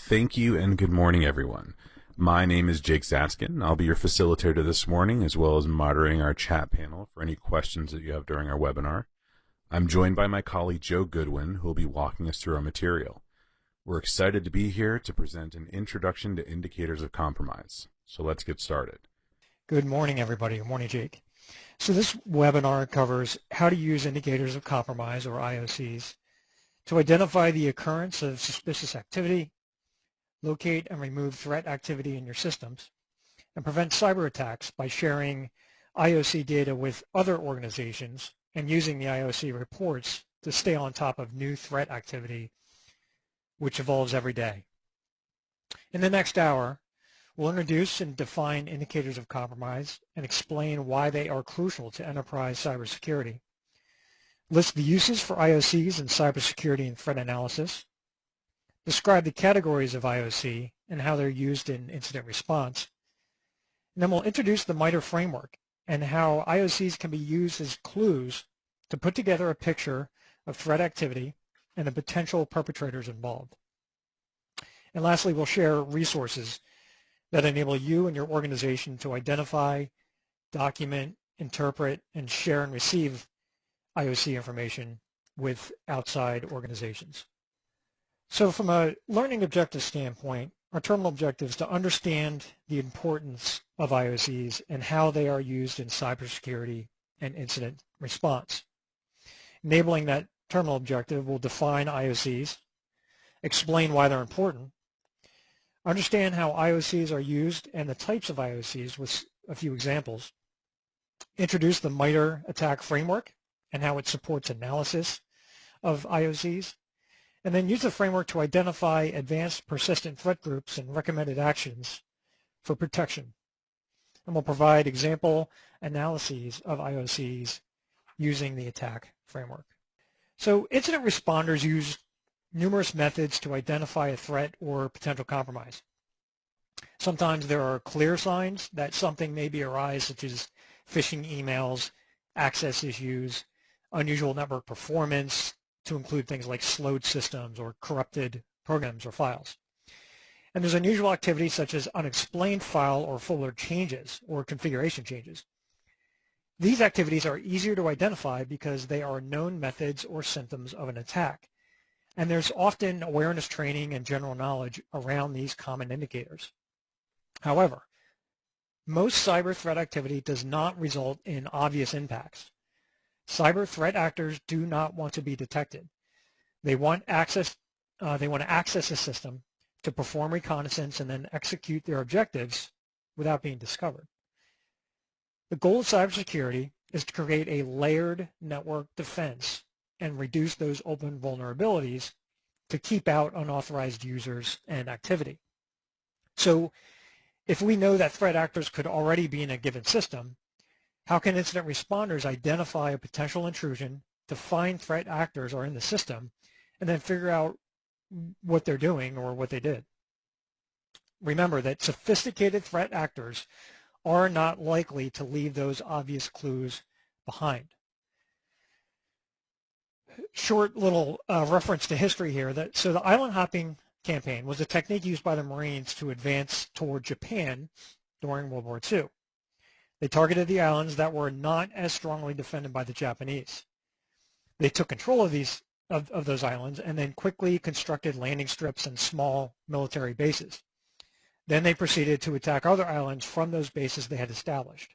Thank you and good morning, everyone. My name is Jake Zaskin. I'll be your facilitator this morning, as well as moderating our chat panel for any questions that you have during our webinar. I'm joined by my colleague Joe Goodwin, who will be walking us through our material. We're excited to be here to present an introduction to indicators of compromise. So let's get started. Good morning, everybody. Good morning, Jake. So this webinar covers how to use indicators of compromise, or IOCs, to identify the occurrence of suspicious activity, locate and remove threat activity in your systems, and prevent cyber attacks by sharing IOC data with other organizations and using the IOC reports to stay on top of new threat activity, which evolves every day. In the next hour, we'll introduce and define indicators of compromise and explain why they are crucial to enterprise cybersecurity. List the uses for IOCs in cybersecurity and threat analysis. Describe the categories of IOC and how they're used in incident response. And then we'll introduce the MITRE framework and how IOCs can be used as clues to put together a picture of threat activity and the potential perpetrators involved. And lastly, we'll share resources that enable you and your organization to identify, document, interpret, and share and receive IOC information with outside organizations. So from a learning objective standpoint, our terminal objective is to understand the importance of IOCs and how they are used in cybersecurity and incident response. Enabling that terminal objective will define IOCs, explain why they're important, understand how IOCs are used and the types of IOCs with a few examples, introduce the MITRE attack framework and how it supports analysis of IOCs, and then use the framework to identify advanced persistent threat groups and recommended actions for protection. And we'll provide example analyses of IOCs using the attack framework. So incident responders use numerous methods to identify a threat or potential compromise. Sometimes there are clear signs that something may be arise, such as phishing emails, access issues, unusual network performance, to include things like slowed systems or corrupted programs or files. And there's unusual activity such as unexplained file or folder changes or configuration changes. These activities are easier to identify because they are known methods or symptoms of an attack. And there's often awareness training and general knowledge around these common indicators. However, most cyber threat activity does not result in obvious impacts. Cyber threat actors do not want to be detected. They want to access a system to perform reconnaissance and then execute their objectives without being discovered. The goal of cybersecurity is to create a layered network defense and reduce those open vulnerabilities to keep out unauthorized users and activity. So if we know that threat actors could already be in a given system, how can incident responders identify a potential intrusion, define threat actors are in the system, and then figure out what they're doing or what they did? Remember that sophisticated threat actors are not likely to leave those obvious clues behind. Short little reference to history here. So the island hopping campaign was a technique used by the Marines to advance toward Japan during World War II. They targeted the islands that were not as strongly defended by the Japanese. They took control of those islands and then quickly constructed landing strips and small military bases. Then they proceeded to attack other islands from those bases they had established.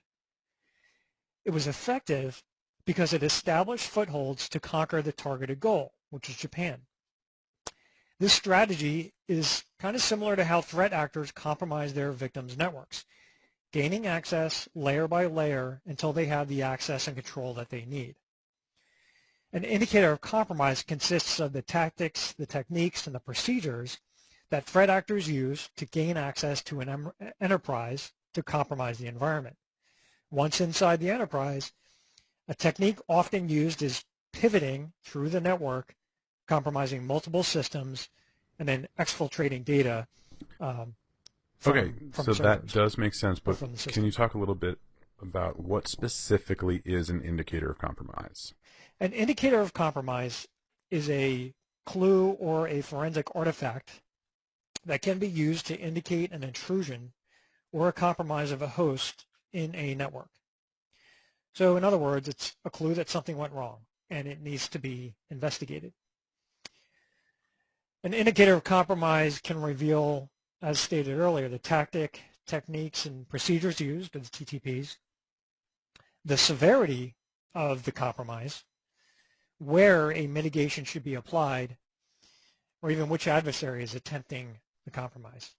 It was effective because it established footholds to conquer the targeted goal, which is Japan. This strategy is kind of similar to how threat actors compromise their victims' networks, gaining access layer by layer until they have the access and control that they need. An indicator of compromise consists of the tactics, the techniques, and the procedures that threat actors use to gain access to an enterprise to compromise the environment. Once inside the enterprise, a technique often used is pivoting through the network, compromising multiple systems, and then exfiltrating data from so that does make sense, but can you talk a little bit about what specifically is an indicator of compromise? An indicator of compromise is a clue or a forensic artifact that can be used to indicate an intrusion or a compromise of a host in a network. So in other words, it's a clue that something went wrong and it needs to be investigated. An indicator of compromise can reveal, as stated earlier, the techniques, and procedures used, the TTPs, the severity of the compromise, where a mitigation should be applied, or even which adversary is attempting the compromise.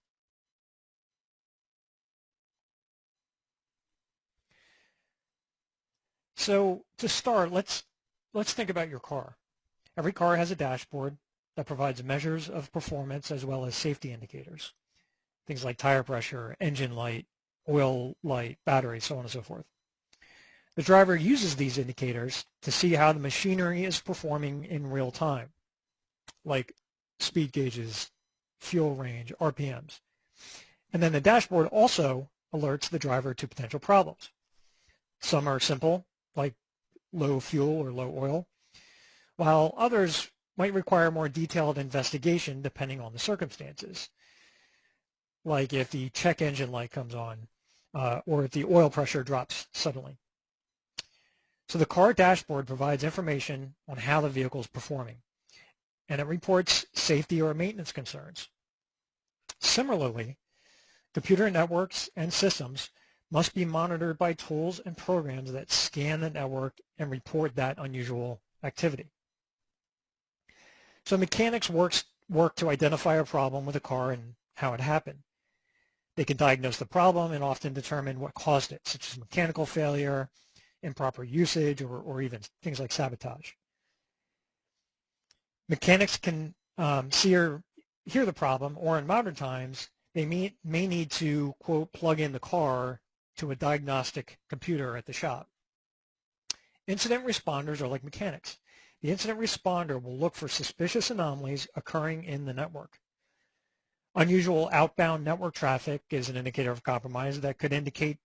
So to start, let's think about your car. Every car has a dashboard that provides measures of performance as well as safety indicators. Things like tire pressure, engine light, oil light, battery, so on and so forth. The driver uses these indicators to see how the machinery is performing in real time, like speed gauges, fuel range, RPMs. And then the dashboard also alerts the driver to potential problems. Some are simple, like low fuel or low oil, while others might require more detailed investigation depending on the circumstances, like if the check engine light comes on or if the oil pressure drops suddenly. So the car dashboard provides information on how the vehicle is performing, and it reports safety or maintenance concerns. Similarly, computer networks and systems must be monitored by tools and programs that scan the network and report that unusual activity. So mechanics work to identify a problem with a car and how it happened. They can diagnose the problem and often determine what caused it, such as mechanical failure, improper usage, or even things like sabotage. Mechanics can see or hear the problem, or in modern times, they may need to, quote, plug in the car to a diagnostic computer at the shop. Incident responders are like mechanics. The incident responder will look for suspicious anomalies occurring in the network. Unusual outbound network traffic is an indicator of compromise that could indicate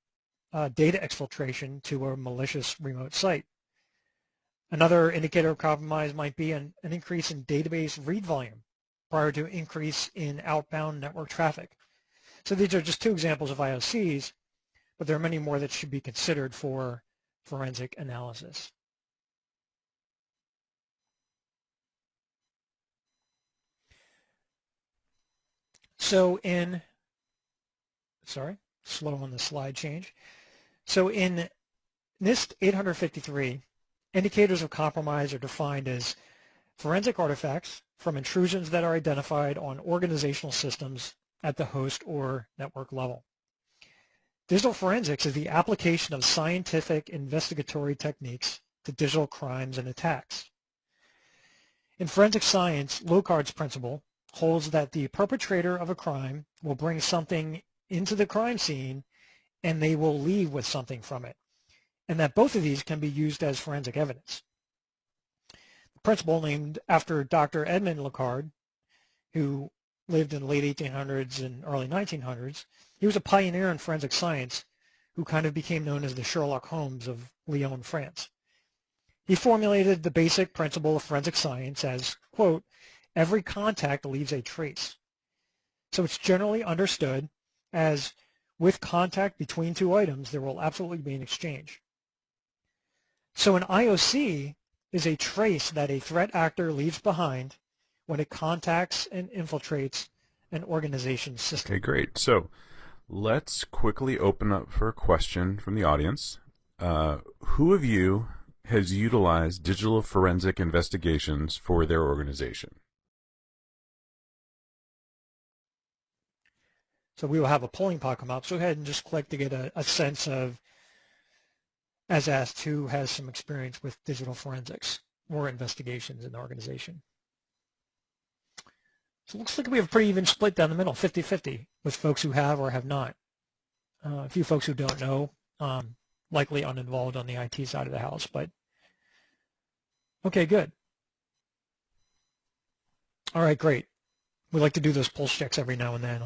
data exfiltration to a malicious remote site. Another indicator of compromise might be an increase in database read volume prior to increase in outbound network traffic. So these are just two examples of IOCs, but there are many more that should be considered for forensic analysis. So slow on the slide change. So in NIST 853, indicators of compromise are defined as forensic artifacts from intrusions that are identified on organizational systems at the host or network level. Digital forensics is the application of scientific investigatory techniques to digital crimes and attacks. In forensic science, Locard's principle holds that the perpetrator of a crime will bring something into the crime scene and they will leave with something from it, and that both of these can be used as forensic evidence. The principle, named after Dr. Edmond Locard, who lived in the late 1800s and early 1900s, he was a pioneer in forensic science who kind of became known as the Sherlock Holmes of Lyon, France. He formulated the basic principle of forensic science as, quote, every contact leaves a trace. So it's generally understood as with contact between two items, there will absolutely be an exchange. So an IOC is a trace that a threat actor leaves behind when it contacts and infiltrates an organization's system. Okay, great. So let's quickly open up for a question from the audience. Who of you has utilized digital forensic investigations for their organization? So we will have a polling pod come up. So go ahead and just click to get a sense of, as asked, who has some experience with digital forensics or investigations in the organization. So it looks like we have a pretty even split down the middle, 50-50, with folks who have or have not. A few folks who don't know, likely uninvolved on the IT side of the house, but okay, good. All right, great. We like to do those pulse checks every now and then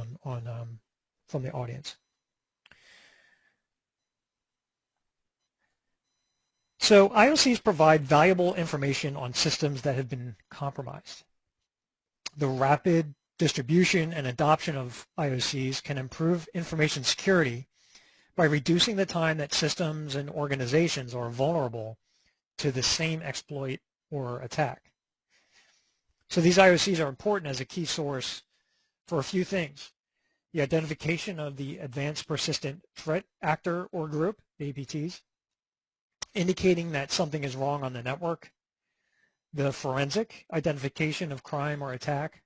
from the audience. So IOCs provide valuable information on systems that have been compromised. The rapid distribution and adoption of IOCs can improve information security by reducing the time that systems and organizations are vulnerable to the same exploit or attack. So these IOCs are important as a key source for a few things: the identification of the advanced persistent threat actor or group, the APTs, indicating that something is wrong on the network; the forensic identification of crime or attack;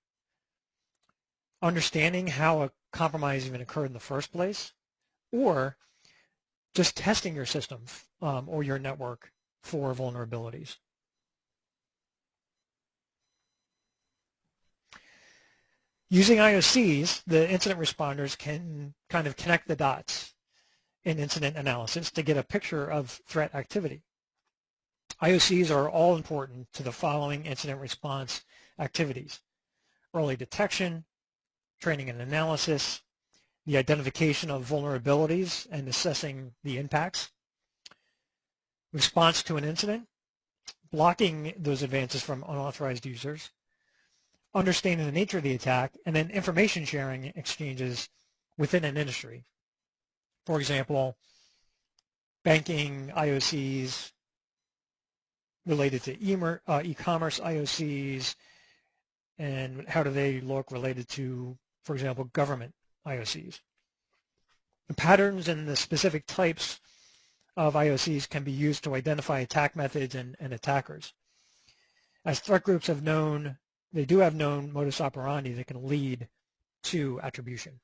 understanding how a compromise even occurred in the first place; or just testing your system or your network for vulnerabilities. Using IOCs, the incident responders can kind of connect the dots in incident analysis to get a picture of threat activity. IOCs are all important to the following incident response activities: early detection, training and analysis, the identification of vulnerabilities and assessing the impacts, response to an incident, blocking those advances from unauthorized users, understanding the nature of the attack, and then information sharing exchanges within an industry. For example, banking IOCs related to e-commerce IOCs, and how do they look related to, for example, government IOCs. The patterns and the specific types of IOCs can be used to identify attack methods and attackers. As threat groups have known, they do have known modus operandi that can lead to attribution.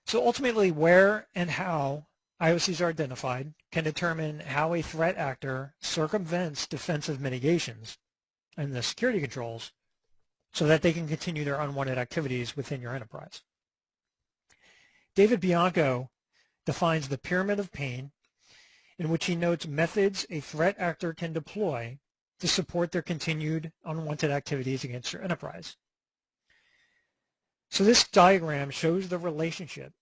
So ultimately, where and how IOCs are identified can determine how a threat actor circumvents defensive mitigations and the security controls so that they can continue their unwanted activities within your enterprise. David Bianco defines the pyramid of pain, in which he notes methods a threat actor can deploy to support their continued unwanted activities against your enterprise. So this diagram shows the relationship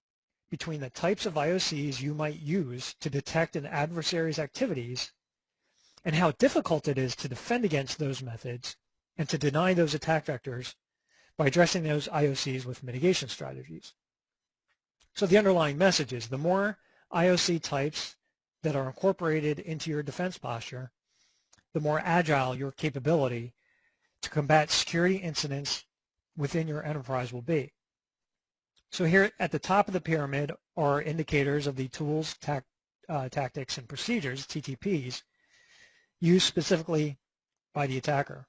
between the types of IOCs you might use to detect an adversary's activities and how difficult it is to defend against those methods and to deny those attack vectors by addressing those IOCs with mitigation strategies. So the underlying message is the more IOC types that are incorporated into your defense posture, the more agile your capability to combat security incidents within your enterprise will be. So here at the top of the pyramid are indicators of the tools, tactics, and procedures, TTPs, used specifically by the attacker.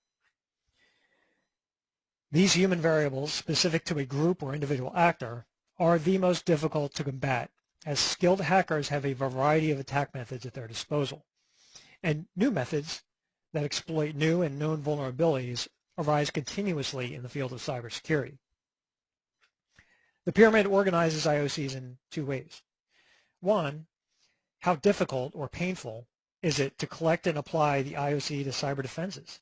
These human variables specific to a group or individual actor are the most difficult to combat, as skilled hackers have a variety of attack methods at their disposal, and new methods that exploit new and known vulnerabilities arise continuously in the field of cybersecurity. The pyramid organizes IOCs in two ways. One, how difficult or painful is it to collect and apply the IOC to cyber defenses?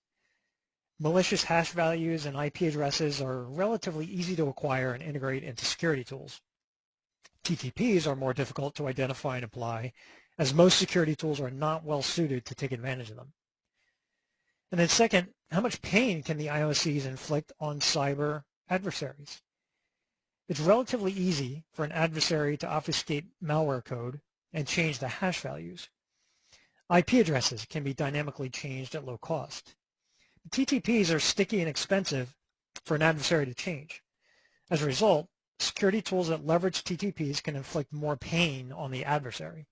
Malicious hash values and IP addresses are relatively easy to acquire and integrate into security tools. TTPs are more difficult to identify and apply, as most security tools are not well suited to take advantage of them. And then second, how much pain can the IOCs inflict on cyber adversaries? It's relatively easy for an adversary to obfuscate malware code and change the hash values. IP addresses can be dynamically changed at low cost. TTPs are sticky and expensive for an adversary to change. As a result, security tools that leverage TTPs can inflict more pain on the adversary.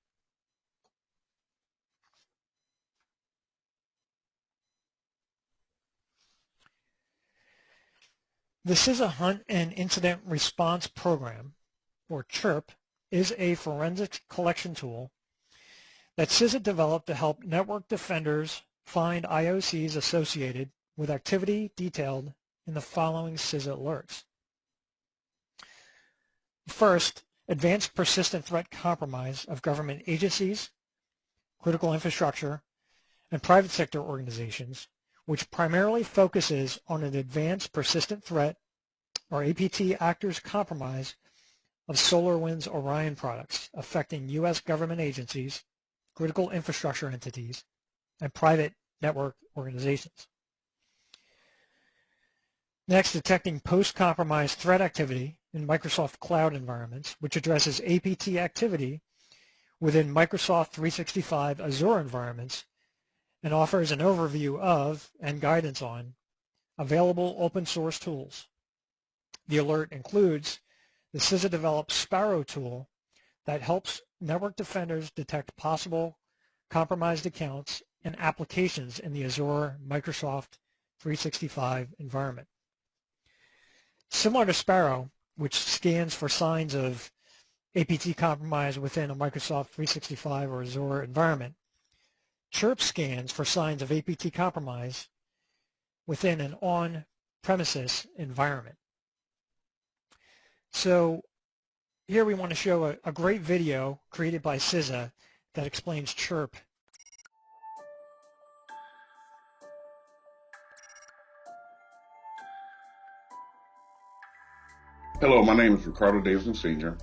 The CISA Hunt and Incident Response Program, or CHIRP, is a forensic collection tool that CISA developed to help network defenders find IOCs associated with activity detailed in the following CISA alerts. First, advanced persistent threat compromise of government agencies, critical infrastructure, and private sector organizations, which primarily focuses on an advanced persistent threat, or APT actors compromise, of SolarWinds Orion products affecting U.S. government agencies, critical infrastructure entities, and private network organizations. Next, detecting post-compromise threat activity in Microsoft Cloud environments, which addresses APT activity within Microsoft 365 Azure environments and offers an overview of and guidance on available open source tools. The alert includes the CISA-developed Sparrow tool that helps network defenders detect possible compromised accounts and applications in the Azure Microsoft 365 environment. Similar to Sparrow, which scans for signs of APT compromise within a Microsoft 365 or Azure environment, Chirp scans for signs of APT compromise within an on-premises environment. So here we want to show a great video created by CISA that explains Chirp. Hello, my name is Ricardo Davidson Sr.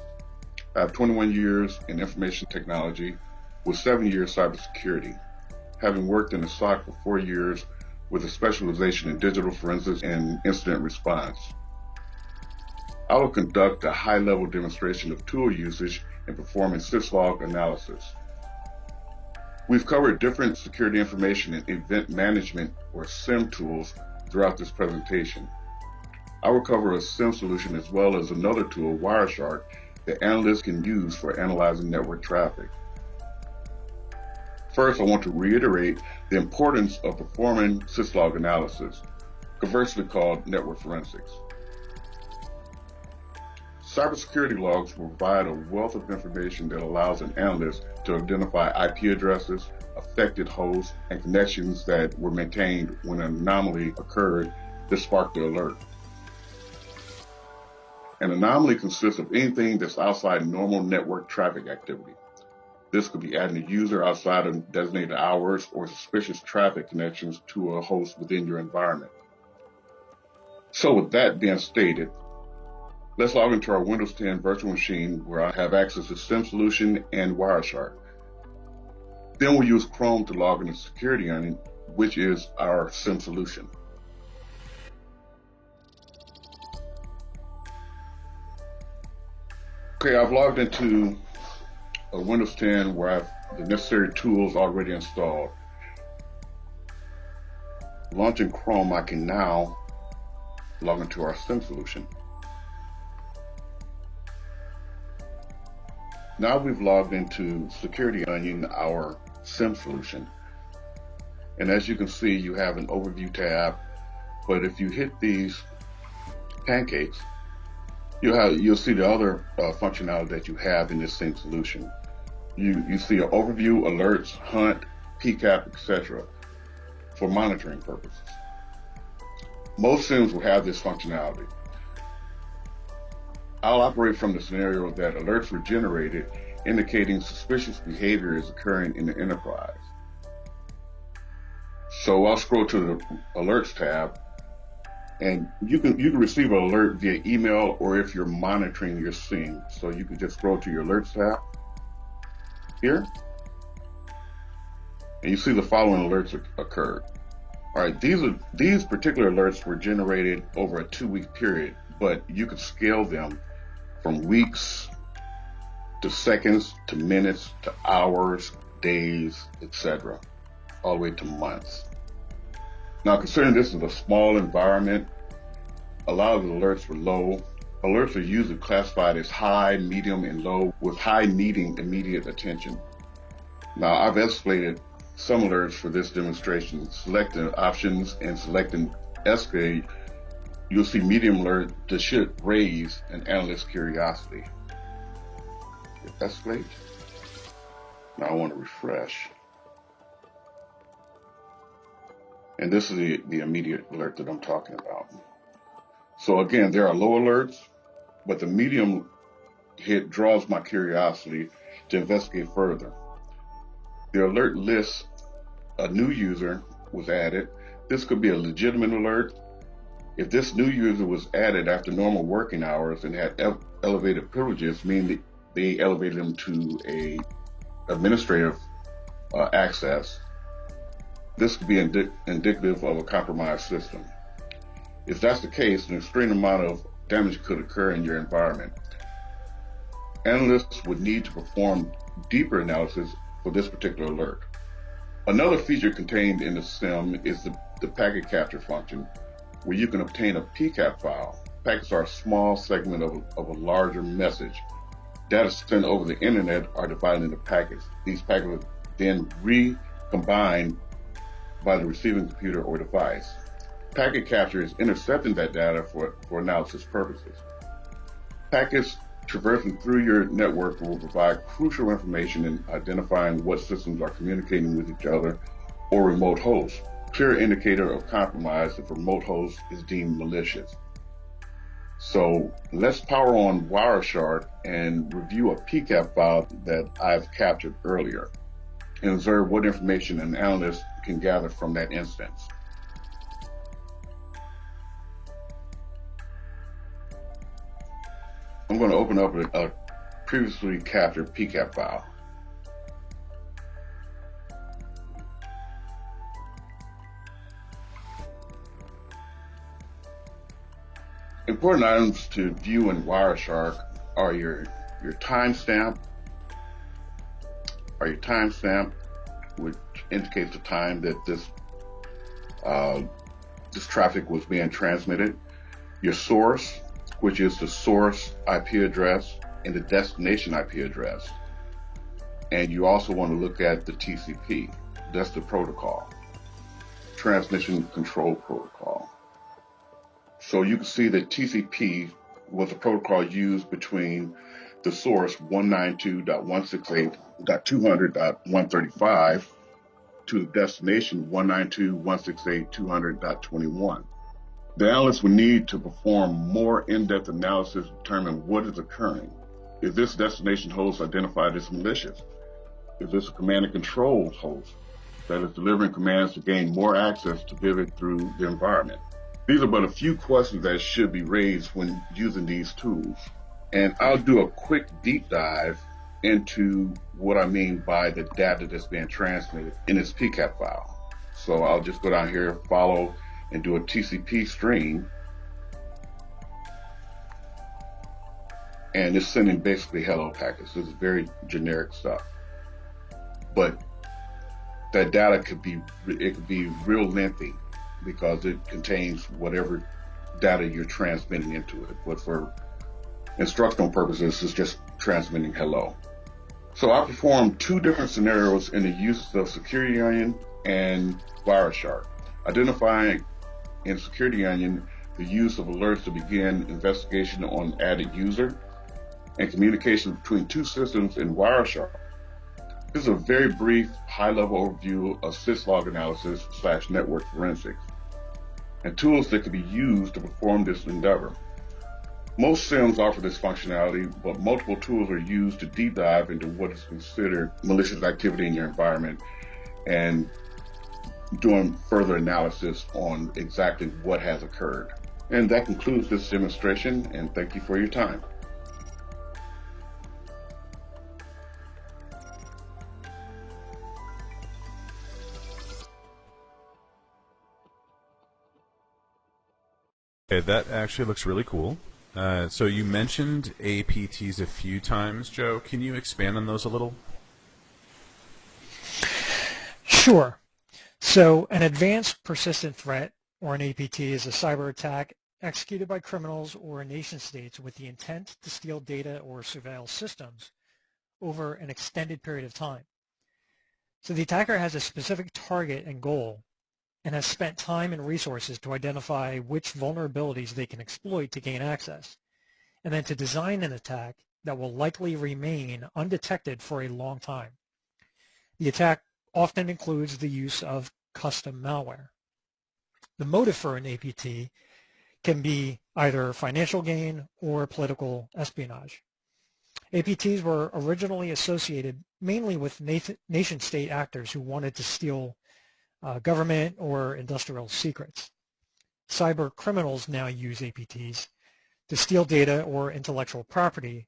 I have 21 years in information technology with 7 years cybersecurity, having worked in the SOC for 4 years with a specialization in digital forensics and incident response. I will conduct a high-level demonstration of tool usage in performing syslog analysis. We've covered different security information and event management or SIEM tools throughout this presentation. I will cover a SIEM solution as well as another tool, Wireshark, that analysts can use for analyzing network traffic. First, I want to reiterate the importance of performing syslog analysis, conversely called network forensics. Cybersecurity logs will provide a wealth of information that allows an analyst to identify IP addresses, affected hosts, and connections that were maintained when an anomaly occurred that sparked the alert. An anomaly consists of anything that's outside normal network traffic activity. This could be adding a user outside of designated hours or suspicious traffic connections to a host within your environment. So with that being stated, let's log into our Windows 10 virtual machine where I have access to SIEM solution and Wireshark. Then we'll use Chrome to log into Security Onion, which is our SIEM solution. Okay, I've logged into a Windows 10 where I have the necessary tools already installed. Launching Chrome, I can now log into our SIEM solution. Now we've logged into Security Onion, our SIEM solution. And as you can see, you have an overview tab, but if you hit these pancakes, you'll see the other functionality that you have in this same solution. You see an overview, alerts, hunt, PCAP, etc. for monitoring purposes. Most SIEMs will have this functionality. I'll operate from the scenario that alerts were generated indicating suspicious behavior is occurring in the enterprise. So I'll scroll to the alerts tab, and you can receive an alert via email or if you're monitoring your SIEM. So you can just scroll to your alerts tab here, and you see the following alerts occurred. All right, these particular alerts were generated over a 2-week period, but you could scale them from weeks to seconds to minutes to hours, days, etc., all the way to months. Now, considering this is a small environment, a lot of the alerts were low. Alerts are usually classified as high, medium, and low, with high needing immediate attention. Now, I've escalated some alerts for this demonstration. Selecting options and selecting escalate, you'll see medium alert that should raise an analyst's curiosity. Hit escalate. Now I want to refresh. And this is the immediate alert that I'm talking about. So again, there are low alerts, but the medium hit draws my curiosity to investigate further. The alert lists a new user was added. This could be a legitimate alert. If this new user was added after normal working hours and had elevated privileges, meaning they elevated them to a administrative access, This could be indicative of a compromised system. If that's the case, an extreme amount of damage could occur in your environment. Analysts would need to perform deeper analysis for this particular alert. Another feature contained in the SIM is the packet capture function, where you can obtain a PCAP file. Packets are a small segment of a larger message. Data sent over the internet are divided into packets. These packets are then recombined by the receiving computer or device. Packet capture is intercepting that data for analysis purposes. Packets traversing through your network will provide crucial information in identifying what systems are communicating with each other or remote hosts. Clear indicator of compromise if a remote host is deemed malicious. So let's power on Wireshark and review a PCAP file that I've captured earlier and observe what information an analyst can gather from that instance. I'm going to open up a previously captured PCAP file. Important items to view in Wireshark are your timestamp, which indicates the time that this traffic was being transmitted. Your source, which is the source IP address and the destination IP address. And you also want to look at the TCP. That's the protocol, Transmission Control Protocol. So you can see that TCP was a protocol used between the source 192.168.200.135 to the destination 192.168.200.21. The analyst would need to perform more in-depth analysis to determine what is occurring. Is this destination host identified as malicious? Is this a command and control host that is delivering commands to gain more access to pivot through the environment? These are but a few questions that should be raised when using these tools. And I'll do a quick deep dive into what I mean by the data that's being transmitted in this PCAP file. So I'll just go down here, follow, and do a TCP stream. And it's sending basically hello packets. This is very generic stuff. But that data could be real lengthy because it contains whatever data you're transmitting into it. But for instructional purposes, it's just transmitting hello. So I performed two different scenarios in the use of Security Onion and Wireshark, identifying in Security Onion the use of alerts to begin investigation on added user and communication between two systems in Wireshark. This is a very brief, high-level overview of syslog analysis / network forensics and tools that can be used to perform this endeavor. Most SIMs offer this functionality, but multiple tools are used to deep dive into what is considered malicious activity in your environment and doing further analysis on exactly what has occurred. And that concludes this demonstration, and thank you for your time. Okay, that actually looks really cool. So you mentioned APTs a few times, Joe. Can you expand on those a little? Sure. So an advanced persistent threat, or an APT, is a cyber attack executed by criminals or nation states with the intent to steal data or surveil systems over an extended period of time. So the attacker has a specific target and goal and has spent time and resources to identify which vulnerabilities they can exploit to gain access, and then to design an attack that will likely remain undetected for a long time. The attack often includes the use of custom malware. The motive for an APT can be either financial gain or political espionage. APTs were originally associated mainly with nation-state actors who wanted to steal government or industrial secrets. Cyber criminals now use APTs to steal data or intellectual property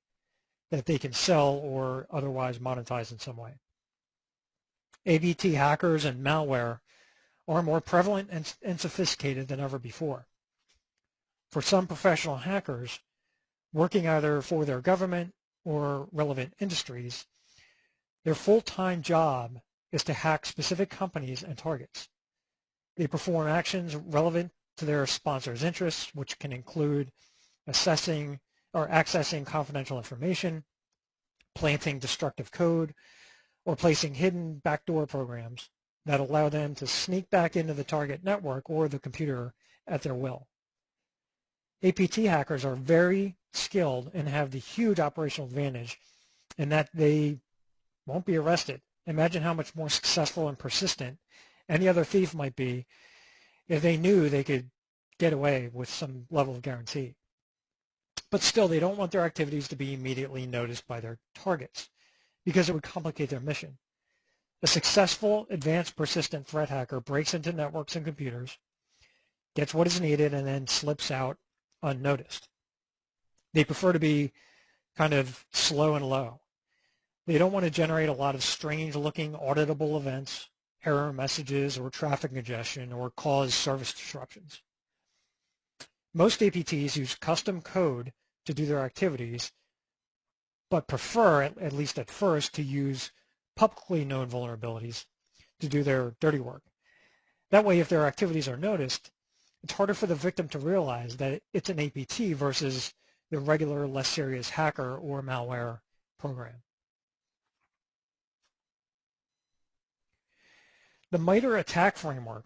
that they can sell or otherwise monetize in some way. APT hackers and malware are more prevalent and sophisticated than ever before. For some professional hackers, working either for their government or relevant industries, their full-time job is to hack specific companies and targets. They perform actions relevant to their sponsors' interests, which can include assessing or accessing confidential information, planting destructive code, or placing hidden backdoor programs that allow them to sneak back into the target network or the computer at their will. APT hackers are very skilled and have the huge operational advantage in that they won't be arrested. Imagine how much more successful and persistent any other thief might be if they knew they could get away with some level of guarantee. But still, they don't want their activities to be immediately noticed by their targets because it would complicate their mission. A successful, advanced, persistent threat hacker breaks into networks and computers, gets what is needed, and then slips out unnoticed. They prefer to be kind of slow and low. They don't want to generate a lot of strange-looking auditable events, error messages, or traffic congestion, or cause service disruptions. Most APTs use custom code to do their activities, but prefer, at least at first, to use publicly known vulnerabilities to do their dirty work. That way, if their activities are noticed, it's harder for the victim to realize that it's an APT versus the regular, less serious hacker or malware program. The MITRE ATT&CK framework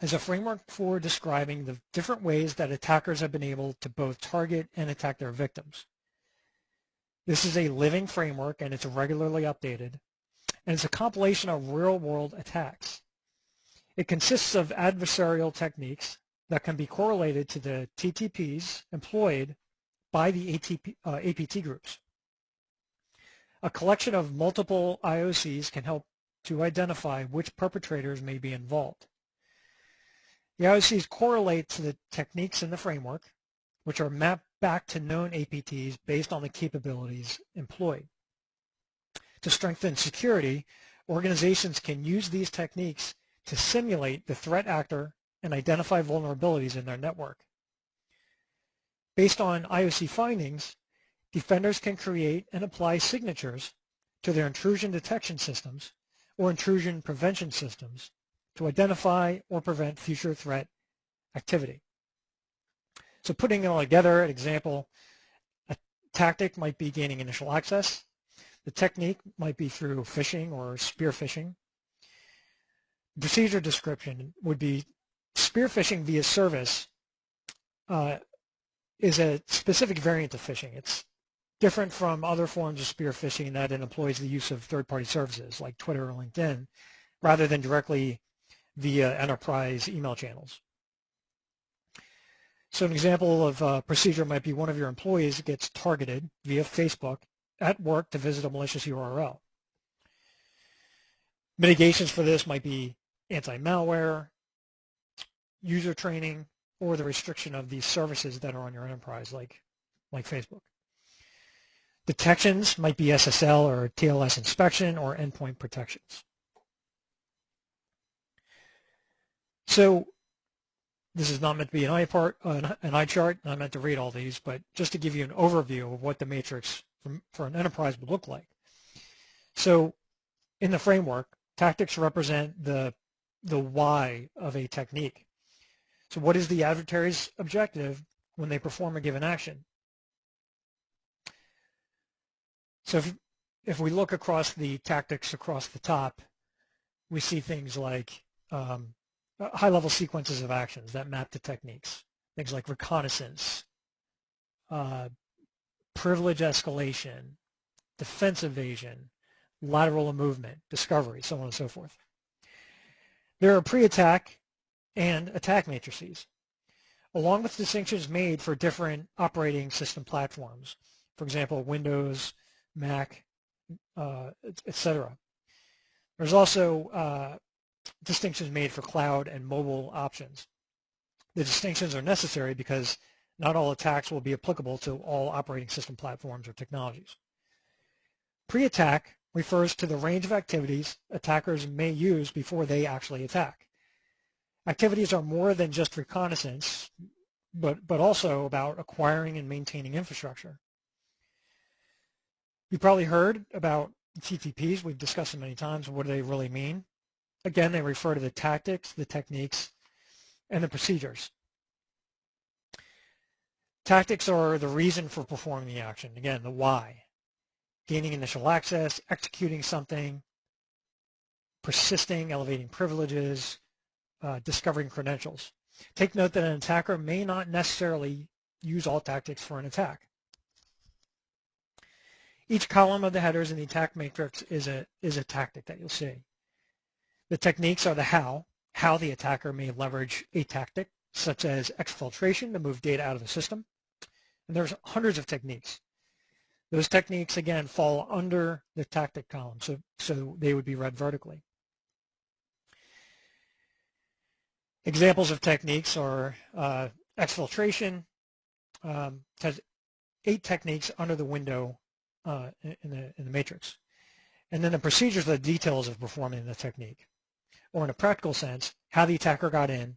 is a framework for describing the different ways that attackers have been able to both target and attack their victims. This is a living framework and it's regularly updated, and it's a compilation of real-world attacks. It consists of adversarial techniques that can be correlated to the TTPs employed by the APT groups. A collection of multiple IOCs can help to identify which perpetrators may be involved. The IOCs correlate to the techniques in the framework, which are mapped back to known APTs based on the capabilities employed. To strengthen security, organizations can use these techniques to simulate the threat actor and identify vulnerabilities in their network. Based on IOC findings, defenders can create and apply signatures to their intrusion detection systems or intrusion prevention systems to identify or prevent future threat activity. So putting it all together, an example, a tactic might be gaining initial access. The technique might be through phishing or spear phishing. Procedure description would be spear phishing via service is a specific variant of phishing. It's different from other forms of spear phishing that it employs the use of third-party services like Twitter or LinkedIn rather than directly via enterprise email channels. So an example of a procedure might be one of your employees gets targeted via Facebook at work to visit a malicious URL. Mitigations for this might be anti-malware, user training, or the restriction of these services that are on your enterprise like Facebook. Detections might be SSL or TLS inspection or endpoint protections. So this is not meant to be an eye chart, not meant to read all these, but just to give you an overview of what the matrix for an enterprise would look like. So in the framework, tactics represent the why of a technique. So what is the adversary's objective when they perform a given action? So if we look across the tactics across the top, we see things like high-level sequences of actions that map to techniques. Things like reconnaissance, privilege escalation, defense evasion, lateral movement, discovery, so on and so forth. There are pre-attack and attack matrices, along with distinctions made for different operating system platforms. For example, Windows, Mac, etc. There's also distinctions made for cloud and mobile options. The distinctions are necessary because not all attacks will be applicable to all operating system platforms or technologies. Pre-attack refers to the range of activities attackers may use before they actually attack. Activities are more than just reconnaissance, but also about acquiring and maintaining infrastructure. You've probably heard about TTPs. We've discussed them many times. What do they really mean? Again, they refer to the tactics, the techniques, and the procedures. Tactics are the reason for performing the action. Again, the why. Gaining initial access, executing something, persisting, elevating privileges, discovering credentials. Take note that an attacker may not necessarily use all tactics for an attack. Each column of the headers in the attack matrix is a tactic that you'll see. The techniques are the how the attacker may leverage a tactic, such as exfiltration to move data out of the system. And there's hundreds of techniques. Those techniques, again, fall under the tactic column, so they would be read vertically. Examples of techniques are exfiltration, has 8 techniques under the window in the matrix. And then the procedures are the details of performing the technique. Or in a practical sense, how the attacker got in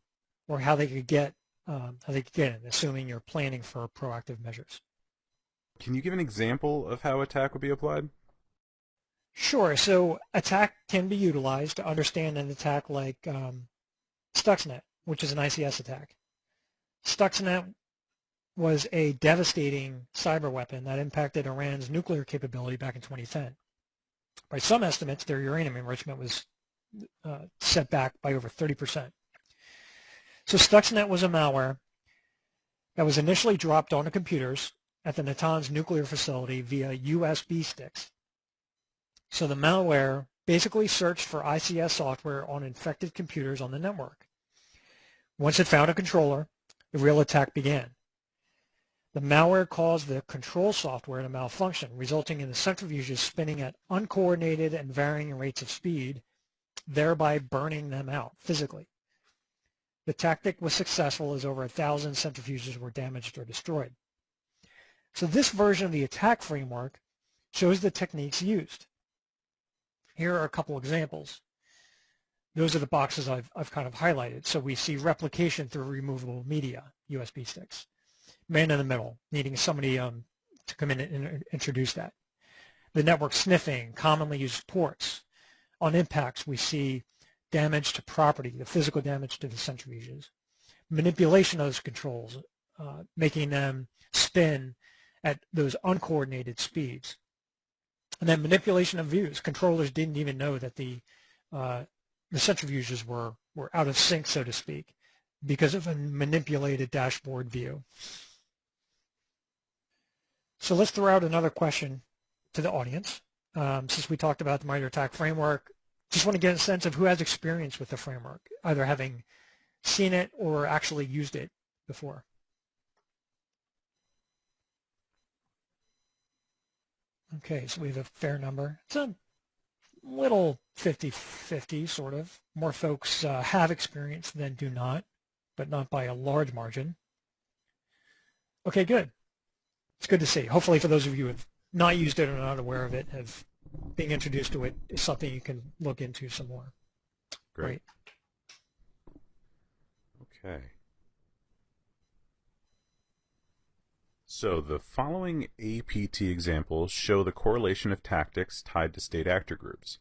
or how they could get in, assuming you're planning for proactive measures. Can you give an example of how attack would be applied? Sure. So attack can be utilized to understand an attack like Stuxnet, which is an ICS attack. Stuxnet was a devastating cyber weapon that impacted Iran's nuclear capability back in 2010. By some estimates, their uranium enrichment was set back by over 30%. So Stuxnet was a malware that was initially dropped onto computers at the Natanz nuclear facility via USB sticks. So the malware basically searched for ICS software on infected computers on the network. Once it found a controller, the real attack began. The malware caused the control software to malfunction, resulting in the centrifuges spinning at uncoordinated and varying rates of speed, thereby burning them out physically. The tactic was successful as over 1,000 centrifuges were damaged or destroyed. So this version of the attack framework shows the techniques used. Here are a couple examples. Those are the boxes I've kind of highlighted. So we see replication through removable media, USB sticks. Man in the middle, needing somebody to come in and introduce that. The network sniffing, commonly used ports. On impacts, we see damage to property, the physical damage to the centrifuges. Manipulation of those controls, making them spin at those uncoordinated speeds. And then manipulation of views. Controllers didn't even know that the centrifuges were out of sync, so to speak, because of a manipulated dashboard view. So let's throw out another question to the audience. Since we talked about the MITRE ATT&CK framework, just want to get a sense of who has experience with the framework, either having seen it or actually used it before. Okay, so we have a fair number. It's a little 50-50 sort of. More folks have experience than do not, but not by a large margin. Okay, good. It's good to see. Hopefully for those of you who have not used it or not aware of it, being introduced to it is something you can look into some more. Great. Okay. So the following APT examples show the correlation of tactics tied to state actor groups.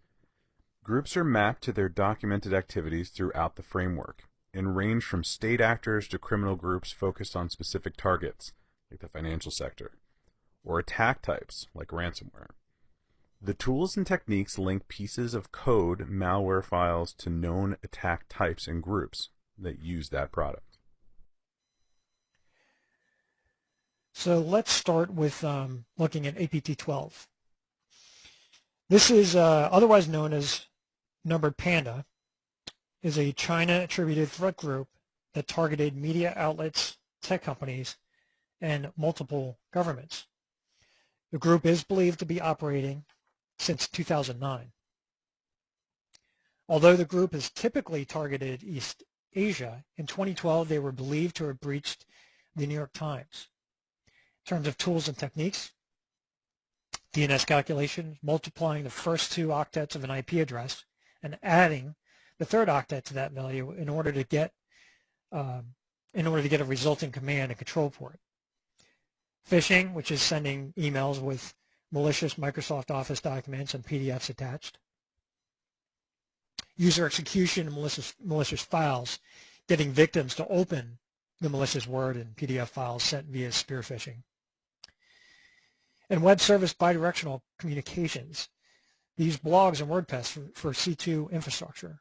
Groups are mapped to their documented activities throughout the framework and range from state actors to criminal groups focused on specific targets, like the financial sector, or attack types, like ransomware. The tools and techniques link pieces of code, malware files, to known attack types and groups that use that product. So let's start with looking at APT-12. This is otherwise known as Numbered Panda, is a China-attributed threat group that targeted media outlets, tech companies, and multiple governments. The group is believed to be operating since 2009. Although the group has typically targeted East Asia, in 2012 they were believed to have breached the New York Times. In terms of tools and techniques, DNS calculation, multiplying the first 2 octets of an IP address and adding the third octet to that value in order to get a resulting command and control port. Phishing, which is sending emails with malicious Microsoft Office documents and PDFs attached. User execution and malicious files, getting victims to open the malicious Word and PDF files sent via spear phishing. And web service bidirectional communications. These blogs and WordPress for C2 infrastructure.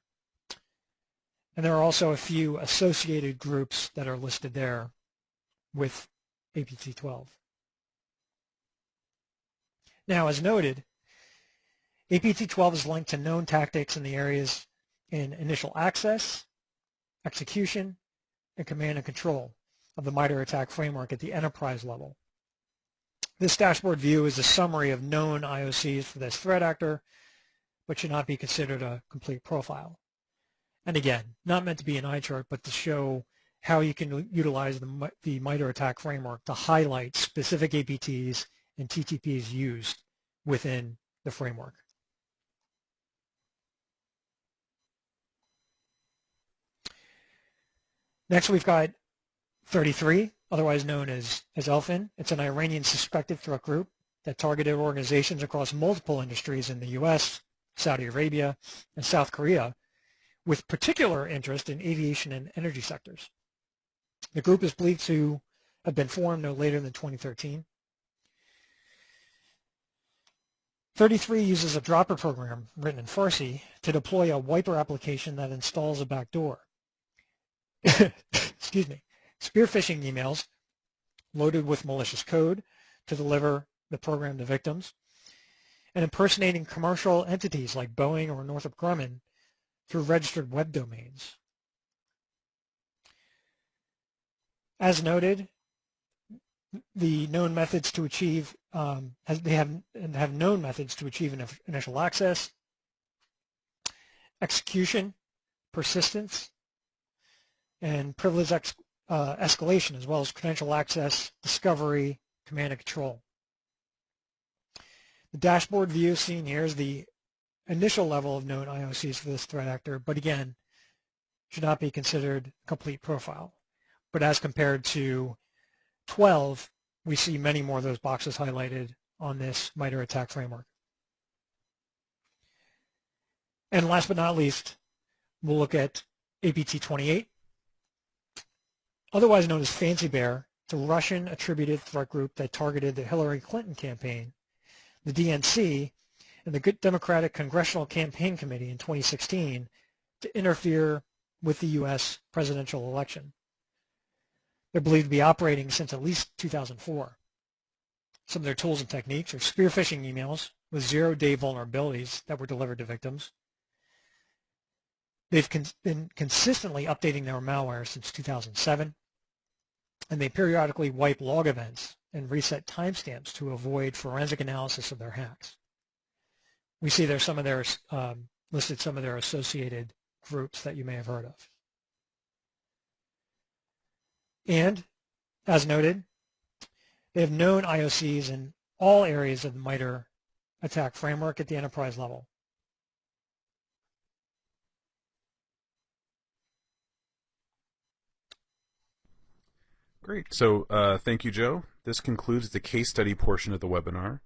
And there are also a few associated groups that are listed there with APT12. Now, as noted, APT12 is linked to known tactics in the areas in initial access, execution, and command and control of the MITRE attack framework at the enterprise level. This dashboard view is a summary of known IOCs for this threat actor, but should not be considered a complete profile. And again, not meant to be an eye chart, but to show how you can utilize the MITRE attack framework to highlight specific APTs and TTPs used within the framework. Next, we've got 33, otherwise known as Elfin. It's an Iranian suspected threat group that targeted organizations across multiple industries in the U.S., Saudi Arabia, and South Korea, with particular interest in aviation and energy sectors. The group is believed to have been formed no later than 2013. 33 uses a dropper program written in Farsi to deploy a wiper application that installs a backdoor. Excuse me. Spear phishing emails loaded with malicious code to deliver the program to victims, and impersonating commercial entities like Boeing or Northrop Grumman through registered web domains. As noted, the known methods to achieve they have known methods to achieve initial access, execution, persistence, and privilege escalation, as well as credential access, discovery, command and control. The dashboard view seen here is the initial level of known IOCs for this threat actor, but again, should not be considered a complete profile. But as compared to 12, we see many more of those boxes highlighted on this MITRE attack framework. And last but not least, we'll look at APT28, otherwise known as Fancy Bear. It's a Russian attributed threat group that targeted the Hillary Clinton campaign, the DNC, and the Good Democratic Congressional Campaign Committee in 2016 to interfere with the U.S. presidential election. They're believed to be operating since at least 2004. Some of their tools and techniques are spear phishing emails with zero-day vulnerabilities that were delivered to victims. They've been consistently updating their malware since 2007, and they periodically wipe log events and reset timestamps to avoid forensic analysis of their hacks. We see there some of their listed some of their associated groups that you may have heard of. And, as noted, they have known IOCs in all areas of the MITRE attack framework at the enterprise level. Great. So thank you, Joe. This concludes the case study portion of the webinar.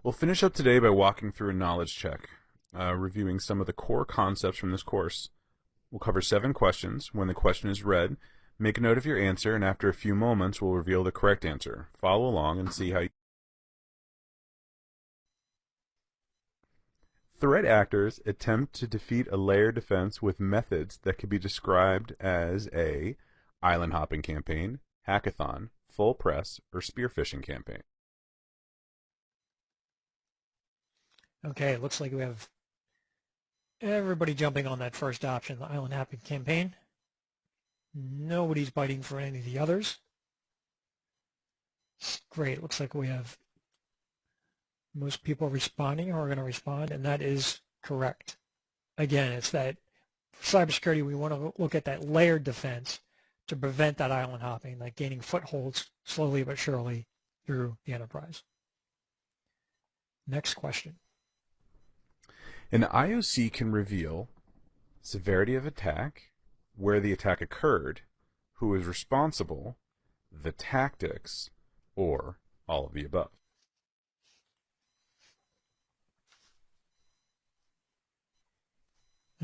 We'll finish up today by walking through a knowledge check, reviewing some of the core concepts from this course. We'll cover 7 questions. When the question is read, make a note of your answer, and after a few moments, we'll reveal the correct answer. Follow along and see how you... Threat actors attempt to defeat a layer defense with methods that could be described as a island hopping campaign, hackathon, full press, or spear phishing campaign. Okay, it looks like we have everybody jumping on that first option, the island hopping campaign. Nobody's biting for any of the others. Great, it looks like we have most people responding or are going to respond, and that is correct. Again, it's that for cybersecurity, we want to look at that layered defense to prevent that island hopping, like gaining footholds slowly but surely through the enterprise. Next question. An IOC can reveal severity of attack, where the attack occurred, who is responsible, the tactics, or all of the above.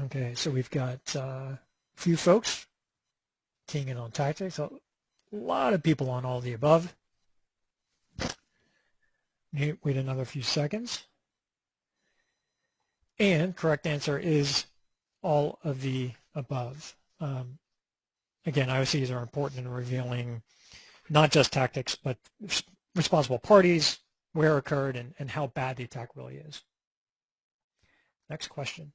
Okay, so we've got a few folks keying in on tactics, a lot of people on all of the above. Wait another few seconds. And correct answer is all of the above. Again, IOCs are important in revealing not just tactics, but responsible parties, where it occurred, and how bad the attack really is. Next question.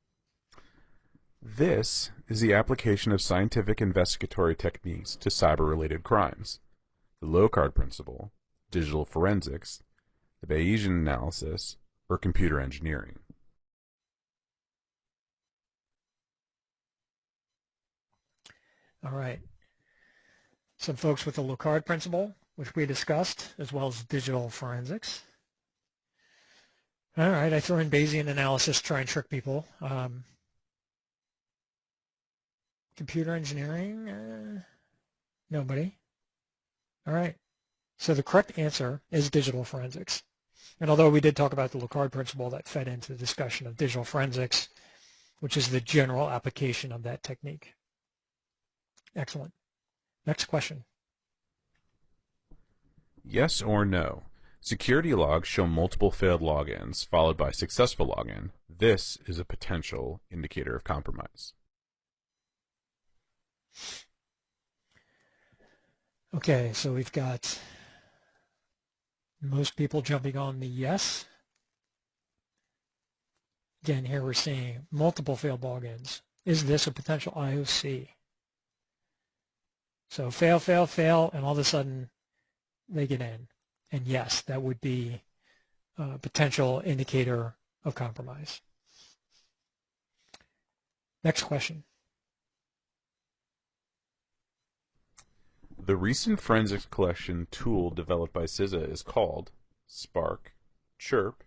This is the application of scientific investigatory techniques to cyber-related crimes. The low-card principle, digital forensics, the Bayesian analysis, or computer engineering. All right. Some folks with the low-card principle, which we discussed, as well as digital forensics. All right, I throw in Bayesian analysis to try and trick people. Computer engineering, nobody. All right, so the correct answer is digital forensics. And although we did talk about the low-card principle, that fed into the discussion of digital forensics, which is the general application of that technique. Excellent. Next question. Yes or no? Security logs show multiple failed logins followed by successful login. This is a potential indicator of compromise. Okay, so we've got most people jumping on the yes. Again, here we're seeing multiple failed logins. Is this a potential IOC? So fail, fail, fail, and all of a sudden they get in. And yes, that would be a potential indicator of compromise. Next question. The recent forensics collection tool developed by CISA is called Spark, Chirp,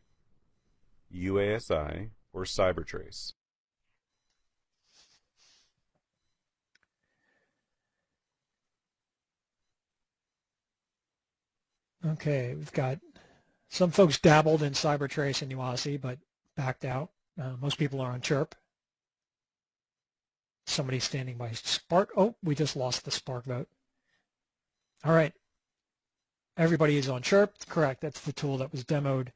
UASI, or CyberTrace. Okay, we've got some folks dabbled in CyberTrace and UASI, but backed out. Most people are on Chirp. Somebody standing by Spark. Oh, we just lost the Spark vote. All right. Everybody is on Chirp. Correct. That's the tool that was demoed,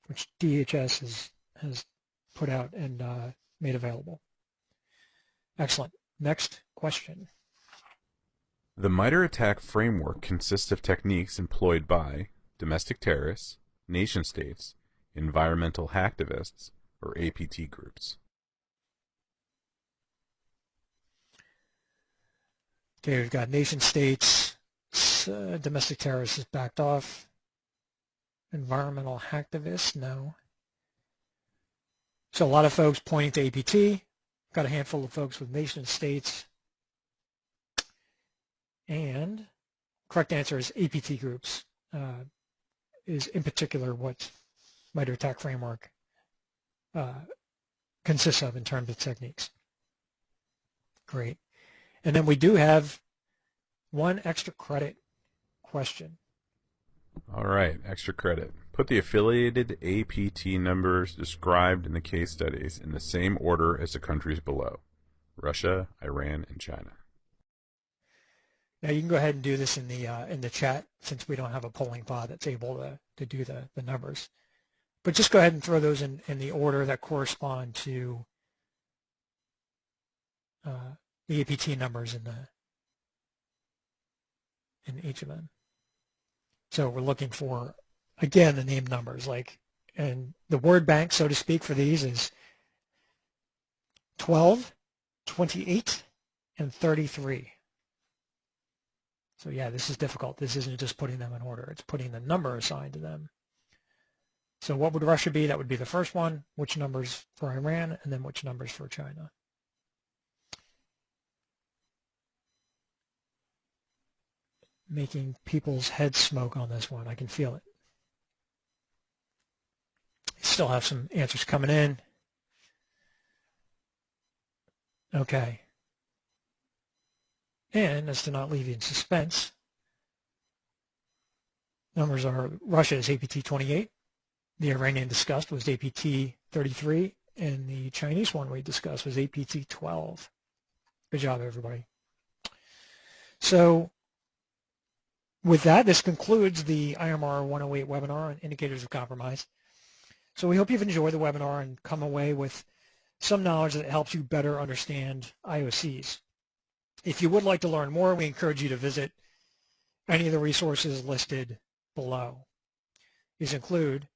which DHS has put out and made available. Excellent. Next question. The MITRE ATT&CK framework consists of techniques employed by domestic terrorists, nation-states, environmental hacktivists, or APT groups. Okay, we've got nation-states, domestic terrorists is backed off, environmental hacktivists, no. So a lot of folks pointing to APT, got a handful of folks with nation-states, and correct answer is APT groups, is in particular what MITRE ATT&CK framework consists of in terms of techniques. Great. And then we do have one extra credit question. All right, extra credit. Put the affiliated APT numbers described in the case studies in the same order as the countries below: Russia, Iran, and China. Now you can go ahead and do this in the chat, since we don't have a polling pod that's able to do the numbers. But just go ahead and throw those in the order that correspond to the APT numbers in each of them. So we're looking for, again, the named numbers, and the word bank, so to speak, for these is 12, 28, and 33. So yeah, this is difficult. This isn't just putting them in order. It's putting the number assigned to them. So what would Russia be? That would be the first one. Which numbers for Iran, and then which numbers for China? Making people's heads smoke on this one. I can feel it. Still have some answers coming in. Okay. And as to not leave you in suspense, numbers are Russia is APT 28, the Iranian discussed was APT 33, and the Chinese one we discussed was APT 12. Good job, everybody. So with that, this concludes the IMR 108 webinar on indicators of compromise. So we hope you've enjoyed the webinar and come away with some knowledge that helps you better understand IOCs. If you would like to learn more, we encourage you to visit any of the resources listed below. These include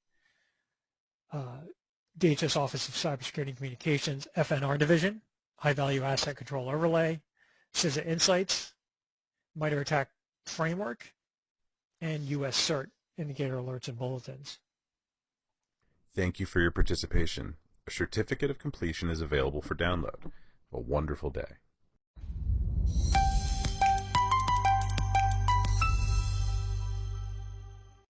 DHS Office of Cybersecurity and Communications, FNR Division, High Value Asset Control Overlay, CISA Insights, MITRE Attack Framework, and US CERT, Indicator Alerts and Bulletins. Thank you for your participation. A certificate of completion is available for download. Have a wonderful day.